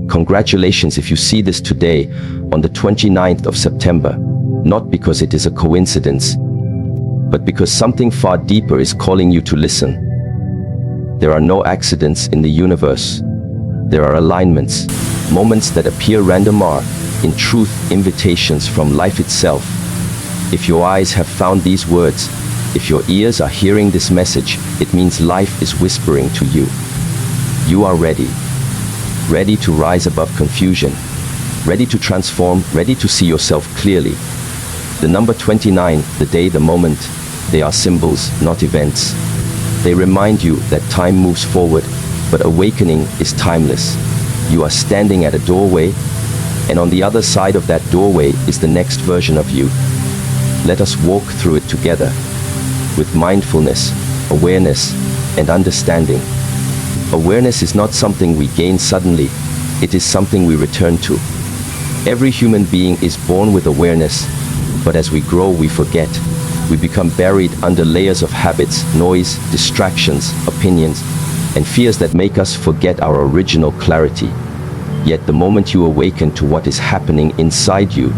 Congratulations if you see this today, on the 29th of September, not because it is a coincidence, but because something far deeper is calling you to listen. There are no accidents in the universe. There are alignments, moments that appear random are, in truth, invitations from life itself. If your eyes have found these words, if your ears are hearing this message, it means life is whispering to you. You are ready. Ready to rise above confusion. Ready to transform, ready to see yourself clearly. The number 29, the day, the moment, they are symbols, not events. They remind you that time moves forward, but awakening is timeless. You are standing at a doorway, and on the other side of that doorway is the next version of you. Let us walk through it together, with mindfulness, awareness, and understanding. Awareness is not something we gain suddenly, it is something we return to. Every human being is born with awareness, but as we grow we forget. We become buried under layers of habits, noise, distractions, opinions, and fears that make us forget our original clarity. Yet the moment you awaken to what is happening inside you,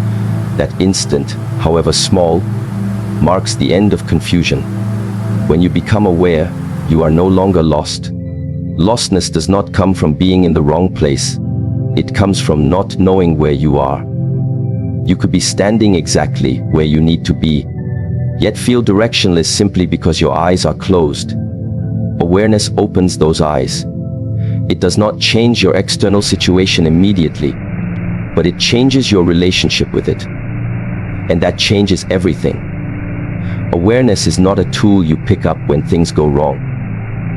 that instant, however small, marks the end of confusion. When you become aware, you are no longer lost. Lostness does not come from being in the wrong place. It comes from not knowing where you are. You could be standing exactly where you need to be, yet feel directionless simply because your eyes are closed. Awareness opens those eyes. It does not change your external situation immediately, but it changes your relationship with it. And that changes everything. Awareness is not a tool you pick up when things go wrong.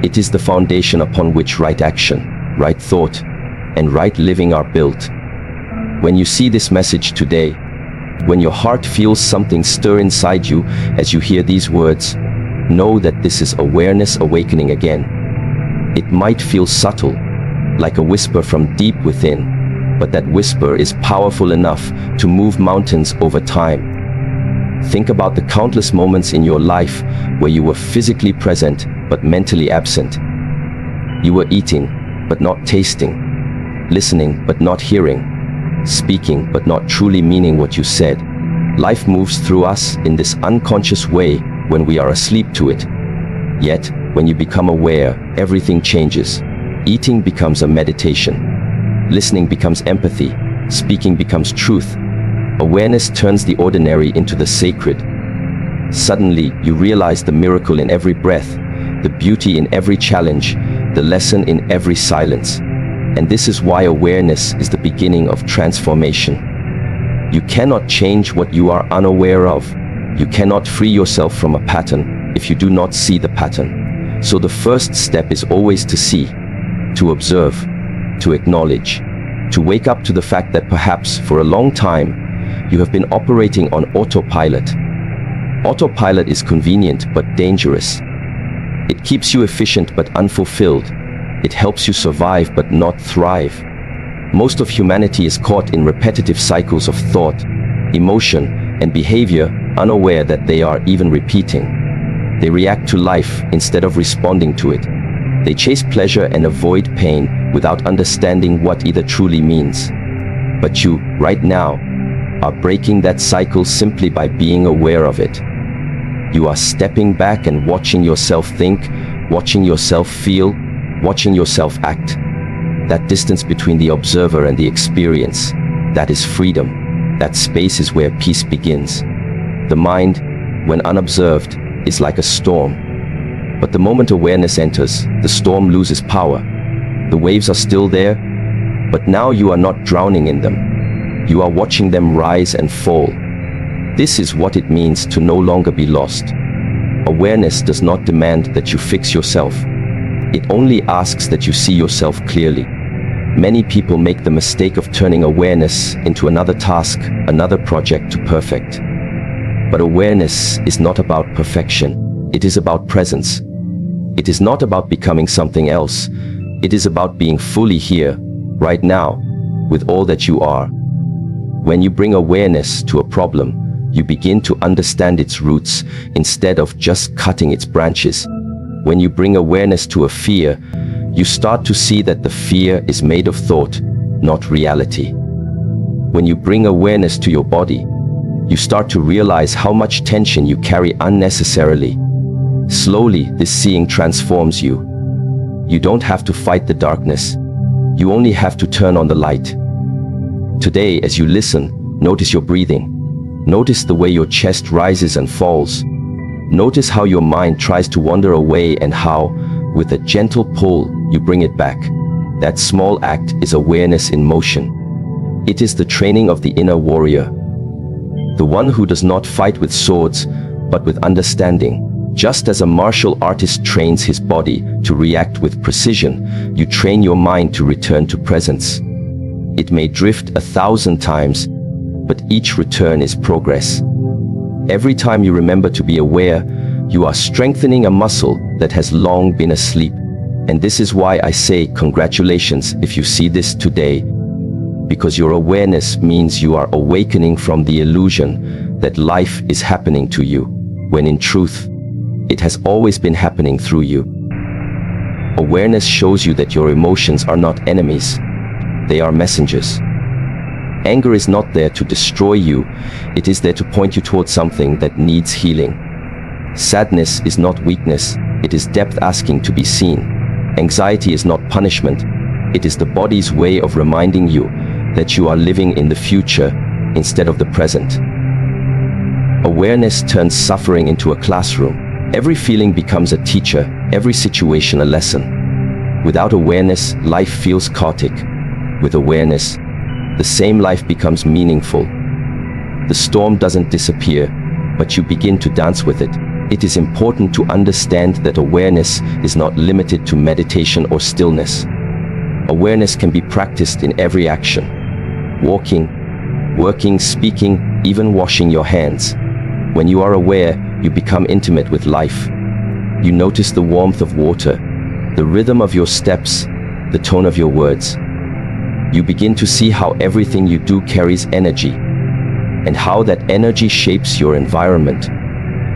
It is the foundation upon which right action, right thought, and right living are built. When you see this message today, when your heart feels something stir inside you as you hear these words, know that this is awareness awakening again. It might feel subtle, like a whisper from deep within, but that whisper is powerful enough to move mountains over time. Think about the countless moments in your life where you were physically present but mentally absent. You were eating but not tasting, listening but not hearing, speaking but not truly meaning what you said. Life moves through us in this unconscious way when we are asleep to it. Yet, when you become aware, everything changes. Eating becomes a meditation. Listening becomes empathy. Speaking becomes truth. Awareness turns the ordinary into the sacred. Suddenly, you realize the miracle in every breath, the beauty in every challenge, the lesson in every silence. And this is why awareness is the beginning of transformation. You cannot change what you are unaware of. You cannot free yourself from a pattern if you do not see the pattern. So the first step is always to see, to observe, to acknowledge, to wake up to the fact that perhaps for a long time you have been operating on autopilot. Autopilot is convenient but dangerous. It keeps you efficient but unfulfilled. It helps you survive but not thrive. Most of humanity is caught in repetitive cycles of thought, emotion, and behavior, unaware that they are even repeating. They react to life instead of responding to it. They chase pleasure and avoid pain without understanding what either truly means. But you, right now, are breaking that cycle simply by being aware of it. You are stepping back and watching yourself think, watching yourself feel, watching yourself act. That distance between the observer and the experience, that is freedom. That space is where peace begins. The mind, when unobserved, is like a storm. But the moment awareness enters, the storm loses power. The waves are still there, but now you are not drowning in them. You are watching them rise and fall. This is what it means to no longer be lost. Awareness does not demand that you fix yourself. It only asks that you see yourself clearly. Many people make the mistake of turning awareness into another task, another project to perfect. But awareness is not about perfection. It is about presence. It is not about becoming something else. It is about being fully here, right now, with all that you are. When you bring awareness to a problem, you begin to understand its roots instead of just cutting its branches. When you bring awareness to a fear, you start to see that the fear is made of thought, not reality. When you bring awareness to your body, you start to realize how much tension you carry unnecessarily. Slowly, this seeing transforms you. You don't have to fight the darkness. You only have to turn on the light. Today, as you listen, notice your breathing. Notice the way your chest rises and falls. Notice how your mind tries to wander away and how, with a gentle pull, you bring it back. That small act is awareness in motion. It is the training of the inner warrior. The one who does not fight with swords, but with understanding. Just as a martial artist trains his body to react with precision, you train your mind to return to presence. It may drift 1,000 times, but each return is progress. Every time you remember to be aware, you are strengthening a muscle that has long been asleep. And this is why I say congratulations if you see this today, because your awareness means you are awakening from the illusion that life is happening to you, when in truth, it has always been happening through you. Awareness shows you that your emotions are not enemies. They are messengers. Anger is not there to destroy you. It is there to point you towards something that needs healing. Sadness is not weakness. It is depth asking to be seen. Anxiety is not punishment. It is the body's way of reminding you that you are living in the future instead of the present. Awareness turns suffering into a classroom. Every feeling becomes a teacher, every situation a lesson. Without awareness, life feels chaotic. With awareness, the same life becomes meaningful. The storm doesn't disappear, but you begin to dance with it. It is important to understand that awareness is not limited to meditation or stillness. Awareness can be practiced in every action. Walking, working, speaking, even washing your hands. When you are aware, you become intimate with life. You notice the warmth of water, the rhythm of your steps, the tone of your words. You begin to see how everything you do carries energy, and how that energy shapes your environment.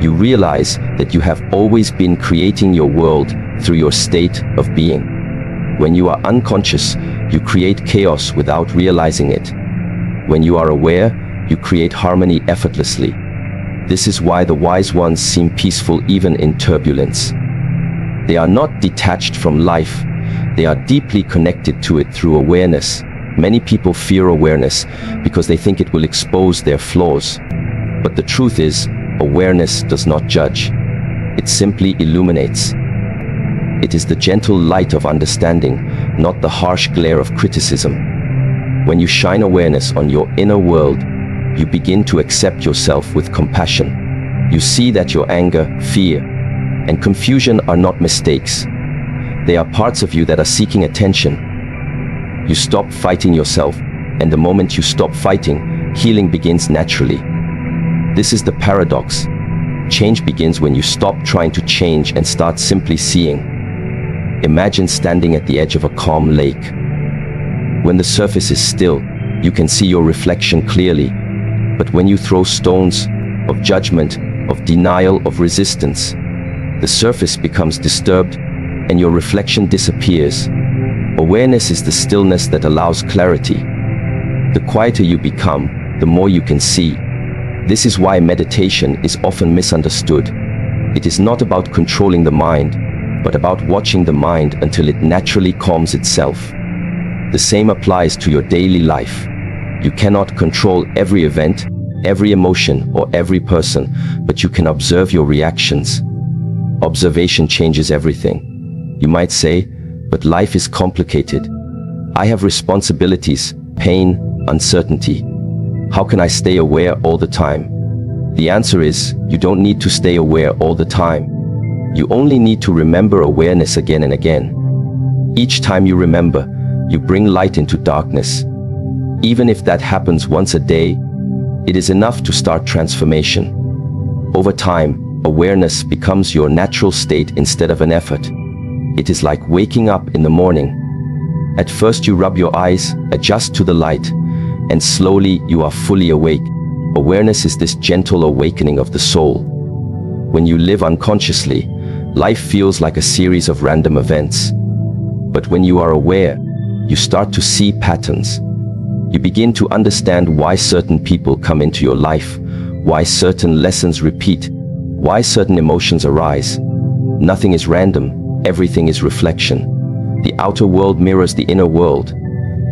You realize that you have always been creating your world through your state of being. When you are unconscious, you create chaos without realizing it. When you are aware, you create harmony effortlessly. This is why the wise ones seem peaceful even in turbulence. They are not detached from life. They are deeply connected to it through awareness. Many people fear awareness because they think it will expose their flaws. But the truth is, awareness does not judge. It simply illuminates. It is the gentle light of understanding, not the harsh glare of criticism. When you shine awareness on your inner world, you begin to accept yourself with compassion. You see that your anger, fear, and confusion are not mistakes. They are parts of you that are seeking attention. You stop fighting yourself, and the moment you stop fighting, healing begins naturally. This is the paradox. Change begins when you stop trying to change and start simply seeing. Imagine standing at the edge of a calm lake. When the surface is still, you can see your reflection clearly. But when you throw stones of judgment, of denial, of resistance, the surface becomes disturbed and your reflection disappears. Awareness is the stillness that allows clarity. The quieter you become, the more you can see. This is why meditation is often misunderstood. It is not about controlling the mind, but about watching the mind until it naturally calms itself. The same applies to your daily life. You cannot control every event, every emotion, or every person, but you can observe your reactions. Observation changes everything. You might say, but life is complicated. I have responsibilities, pain, uncertainty. How can I stay aware all the time? The answer is, you don't need to stay aware all the time. You only need to remember awareness again and again. Each time you remember, you bring light into darkness. Even if that happens once a day, it is enough to start transformation. Over time, awareness becomes your natural state instead of an effort. It is like waking up in the morning. At first you rub your eyes, adjust to the light, and slowly you are fully awake. Awareness is this gentle awakening of the soul. When you live unconsciously, life feels like a series of random events. But when you are aware, You start to see patterns. You begin to understand why certain people come into your life, why certain lessons repeat, why certain emotions arise. Nothing is random, everything is reflection. The outer world mirrors the inner world.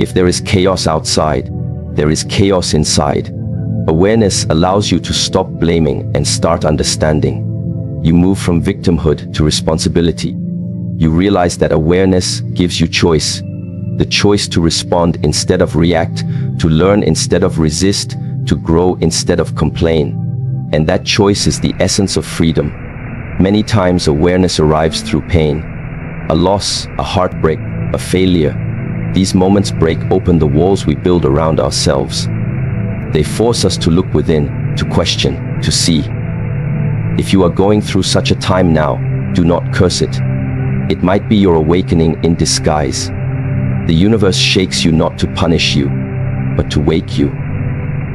If there is chaos outside, there is chaos inside. Awareness allows you to stop blaming and start understanding. You move from victimhood to responsibility. You realize that awareness gives you choice. The choice to respond instead of react, to learn instead of resist, to grow instead of complain. And that choice is the essence of freedom. Many times awareness arrives through pain. A loss, a heartbreak, a failure. These moments break open the walls we build around ourselves. They force us to look within, to question, to see. If you are going through such a time now, do not curse it. It might be your awakening in disguise. The universe shakes you not to punish you, but to wake you.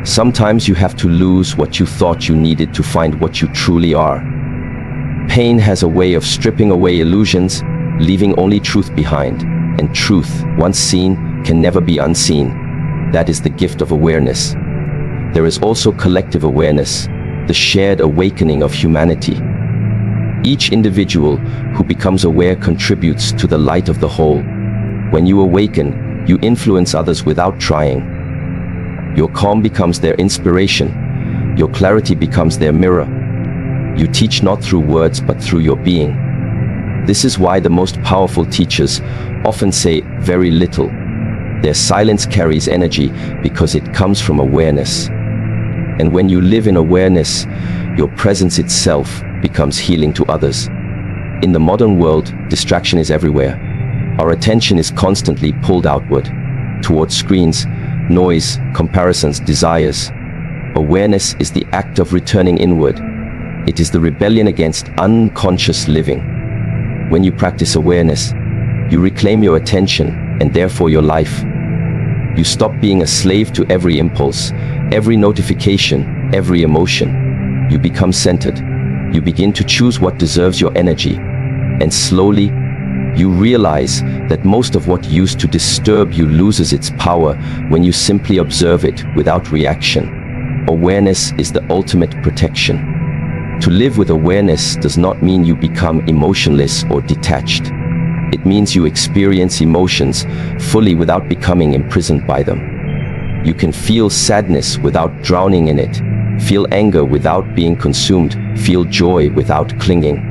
Sometimes you have to lose what you thought you needed to find what you truly are. Pain has a way of stripping away illusions, leaving only truth behind. And truth, once seen, can never be unseen. That is the gift of awareness. There is also collective awareness, the shared awakening of humanity. Each individual who becomes aware contributes to the light of the whole. When you awaken, you influence others without trying. Your calm becomes their inspiration. Your clarity becomes their mirror. You teach not through words but through your being. This is why the most powerful teachers often say very little. Their silence carries energy because it comes from awareness. And when you live in awareness, your presence itself becomes healing to others. In the modern world, distraction is everywhere. Our attention is constantly pulled outward, towards screens, noise, comparisons, desires. Awareness is the act of returning inward. It is the rebellion against unconscious living. When you practice awareness, you reclaim your attention and therefore your life. You stop being a slave to every impulse, every notification, every emotion. You become centered. You begin to choose what deserves your energy. And slowly, you realize that most of what used to disturb you loses its power when you simply observe it without reaction. Awareness is the ultimate protection. To live with awareness does not mean you become emotionless or detached. It means you experience emotions fully without becoming imprisoned by them. You can feel sadness without drowning in it, feel anger without being consumed, feel joy without clinging.